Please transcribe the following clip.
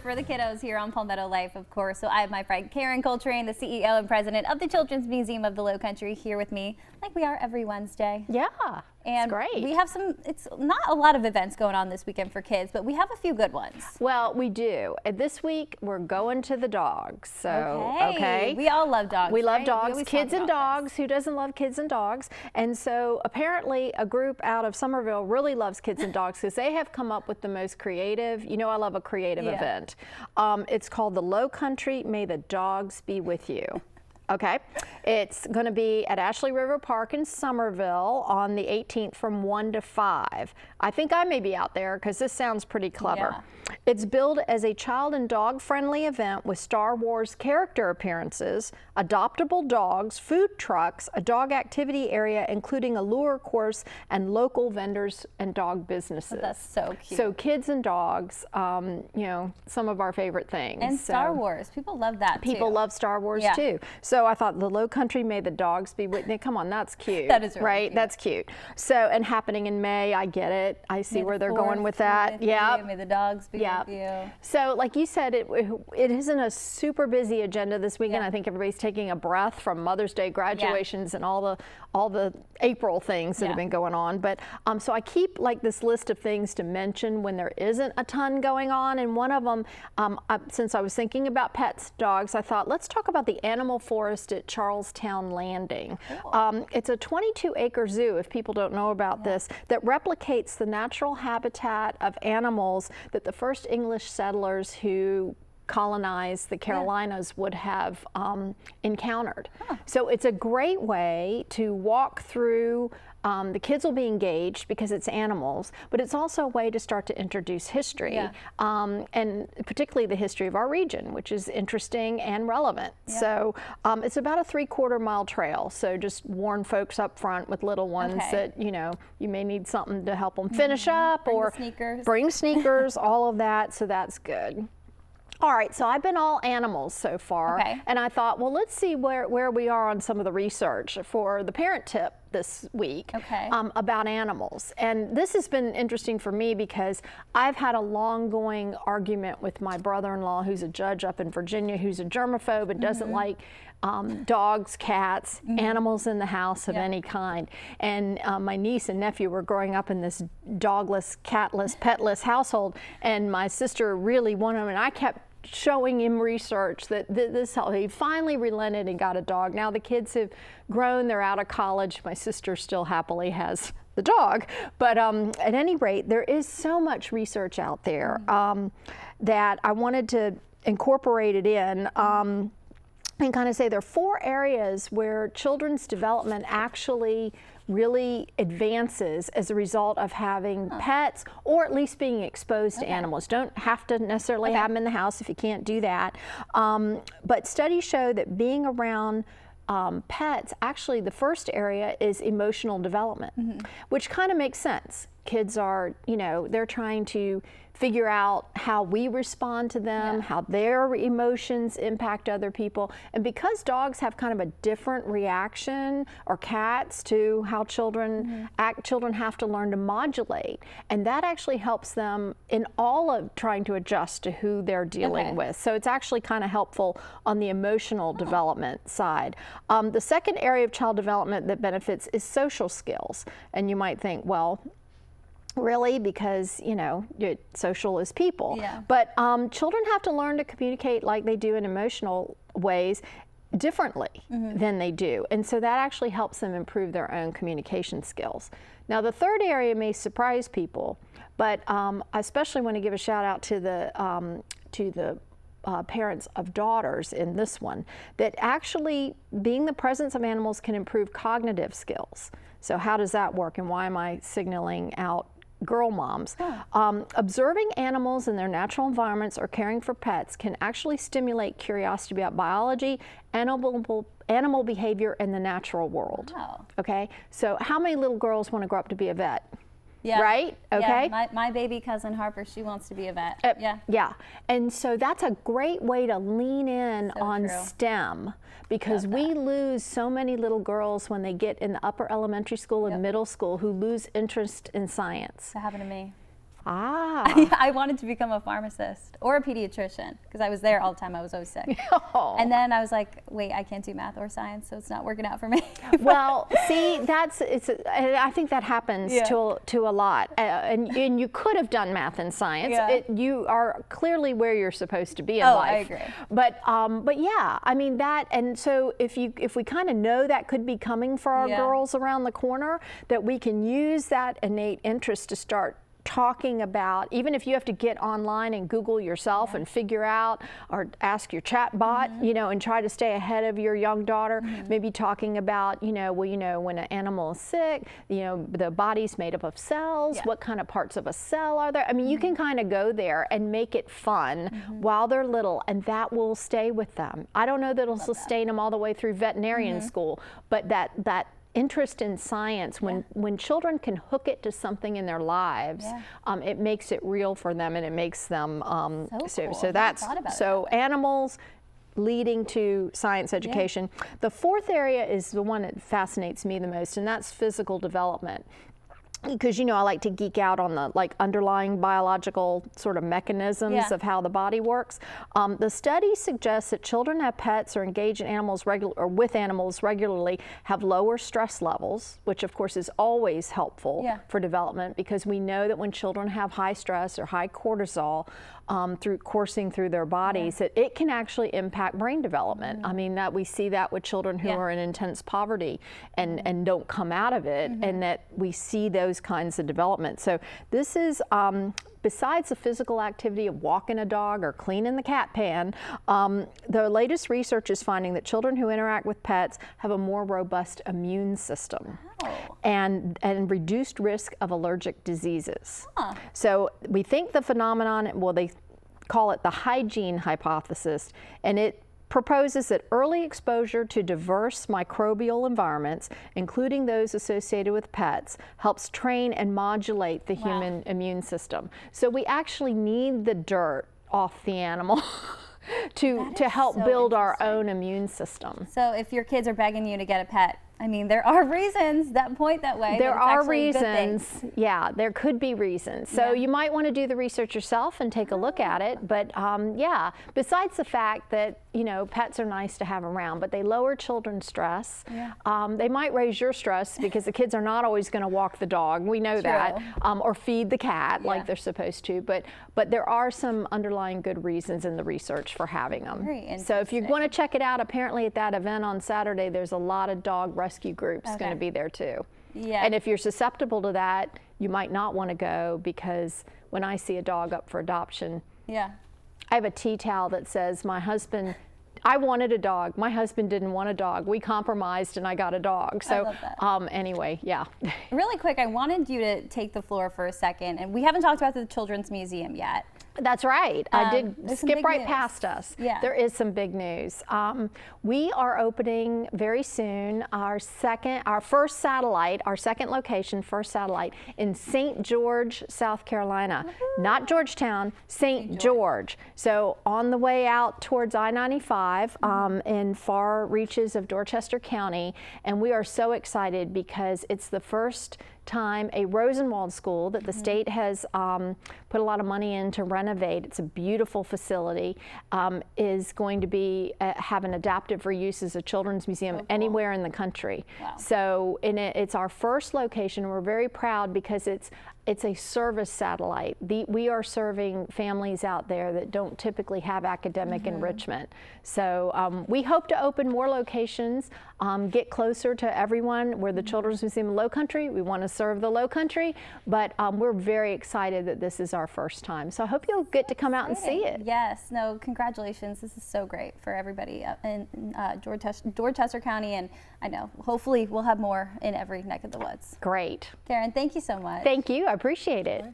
for the kiddos here on Palmetto Life, of course. So I have my friend Karen Coltrane, the CEO and president of the Children's Museum of the Lowcountry, here with me, like we are every Wednesday. Yeah, and it's great. We have it's not a lot of events going on this weekend for kids, but we have a few good ones. Well, we do. This week, we're going to the dogs. So, okay. We all love dogs. We love right? dogs, kids and dogs. Who doesn't love kids and dogs? And so apparently a group out of Somerville really loves kids and dogs because they have come up with the most creative, you know, I love a creative event. It's called the Lowcountry May the Dogs Be With You. Okay, it's going to be at Ashley River Park in Somerville on the 18th from 1 to 5. I think I may be out there because this sounds pretty clever. Yeah. It's billed as a child and dog friendly event with Star Wars character appearances, adoptable dogs, food trucks, a dog activity area including a lure course, and local vendors and dog businesses. Oh, that's so cute. So kids and dogs, you know, some of our favorite things. And Star Wars, people love that too. People love Star Wars too. So I thought the Lowcountry May the Dogs Be With You. Come on, that's cute. That is really right. Cute. That's cute. So, and happening in May, I get it. I see where they're going with that. Yeah. May the dogs be with you. So, like you said, it isn't a super busy agenda this weekend. Yeah. I think everybody's taking a breath from Mother's Day graduations and all the April things that have been going on. But so I keep like this list of things to mention when there isn't a ton going on. And one of them, since I was thinking about pets, dogs, I thought let's talk about the animal forest at Charlestown Landing. Cool. It's a 22-acre zoo, if people don't know about this, that replicates the natural habitat of animals that the first English settlers who colonized the Carolinas would have encountered. So it's a great way to walk through. The kids will be engaged because it's animals, but it's also a way to start to introduce history, and particularly the history of our region, which is interesting and relevant. So it's about a 3/4 mile trail. So just warn folks up front with little ones that, you know, you may need something to help them finish up, or bring sneakers, all of that. So that's good. All right, so I've been all animals so far, and I thought, well, let's see where we are on some of the research for the parent tip this week about animals. And this has been interesting for me because I've had a long-going argument with my brother-in-law, who's a judge up in Virginia, who's a germaphobe and doesn't like dogs, cats, animals in the house of any kind. And my niece and nephew were growing up in this dogless, catless, petless household, and my sister really wanted them, and I kept showing him research that he finally relented and got a dog. Now the kids have grown, they're out of college. My sister still happily has the dog, but at any rate, there is so much research out there that I wanted to incorporate it in. And kind of say there are 4 areas where children's development actually really advances as a result of having pets, or at least being exposed to animals. Don't have to necessarily have them in the house if you can't do that. But studies show that being around pets, actually the first area is emotional development, which kind of makes sense. Kids are, you know, they're trying to figure out how we respond to them, how their emotions impact other people. And because dogs have kind of a different reaction, or cats, to how children act, children have to learn to modulate. And that actually helps them in all of trying to adjust to who they're dealing with. So it's actually kind of helpful on the emotional development side. The second area of child development that benefits is social skills. And you might think, well, really, because, you know, social is people. But children have to learn to communicate like they do in emotional ways differently than they do. And so that actually helps them improve their own communication skills. Now, the third area may surprise people, but I especially want to give a shout out to the parents of daughters in this one, that actually being the presence of animals can improve cognitive skills. So how does that work, and why am I signaling out girl moms? Observing animals in their natural environments or caring for pets can actually stimulate curiosity about biology, animal behavior, and the natural world. Okay, so how many little girls want to grow up to be a vet? Right? Okay. Yeah, my baby cousin Harper, she wants to be a vet. Yeah. And so that's a great way to lean in on STEM, because we lose so many little girls when they get in the upper elementary school and middle school who lose interest in science. That happened to me. I wanted to become a pharmacist or a pediatrician because I was there all the time. I was always sick. Oh. And then I was like, wait, I can't do math or science, so it's not working out for me. Well, see, I think that happens Yeah. to a lot. And you could have done math and science. Yeah. You are clearly where you're supposed to be in Oh, life. I agree. But yeah, I mean that, and so if we kind of know that could be coming for our Yeah. girls around the corner, that we can use that innate interest to start talking about, even if you have to get online and Google yourself and figure out, or ask your chat bot, you know, and try to stay ahead of your young daughter, maybe talking about, you know, well, you know, when an animal is sick, you know, the body's made up of cells, Yeah. what kind of parts of a cell are there? I mean, you can kind of go there and make it fun while they're little, and that will stay with them. I don't know that it'll sustain them all the way through veterinarian school, but that interest in science, when children can hook it to something in their lives, it makes it real for them, and it makes them So cool. so I that's never thought about it so that way. animals leading to science education. The fourth area is the one that fascinates me the most, and that's physical development. Because, you know, I like to geek out on the underlying biological sort of mechanisms of how the body works. The study suggests that children who have pets or engage in animals with animals regularly have lower stress levels, which of course is always helpful for development, because we know that when children have high stress or high cortisol coursing through their bodies, that it can actually impact brain development. I mean, that we see that with children who are in intense poverty and don't come out of it, and that we see those kinds of development. So this is, besides the physical activity of walking a dog or cleaning the cat pan, the latest research is finding that children who interact with pets have a more robust immune system and reduced risk of allergic diseases. So we think the phenomenon, well, they call it the hygiene hypothesis, and it proposes that early exposure to diverse microbial environments, including those associated with pets, helps train and modulate the human immune system. So we actually need the dirt off the animal to help so build our own immune system. So if your kids are begging you to get a pet, I mean, there are reasons that point that way. There that it's are actually a good thing. reasons, yeah, there could be reasons. So you might want to do the research yourself and take a look at it. But yeah, besides the fact that, you know, pets are nice to have around, but they lower children's stress. They might raise your stress because the kids are not always going to walk the dog. We know that, or feed the cat like they're supposed to. But there are some underlying good reasons in the research for having them. Very So if you interesting. want to check it out, apparently at that event on Saturday, there's a lot of dog rescue groups going to be there too. And if you're susceptible to that, you might not want to go, because when I see a dog up for adoption, I have a tea towel that says, I wanted a dog. My husband didn't want a dog. We compromised and I got a dog. So love that. anyway, yeah. Really quick, I wanted you to take the floor for a second, and we haven't talked about the Children's Museum yet. That's right. I did there's some skip big right news. past us. Yeah. There is some big news. We are opening very soon our first satellite, our second location, first satellite in St. George, South Carolina. Not Georgetown, St. George. So on the way out towards I-95 in far reaches of Dorchester County. And we are so excited because it's the first time a Rosenwald school that the state has put a lot of money in to renovate. It's a beautiful facility. Is going to be have an adaptive reuse as a children's museum anywhere in the country. So it's our first location. We're very proud because it's a service satellite. We are serving families out there that don't typically have academic enrichment. So we hope to open more locations, get closer to everyone. We're the Children's Museum of Lowcountry. We want to serve the Lowcountry, but we're very excited that this is our first time. So I hope you'll get to come out and see it. Yes, no, congratulations. This is so great for everybody in Dorchester County, and I know hopefully we'll have more in every neck of the woods. Great. Karen, thank you so much. Thank you. I appreciate it.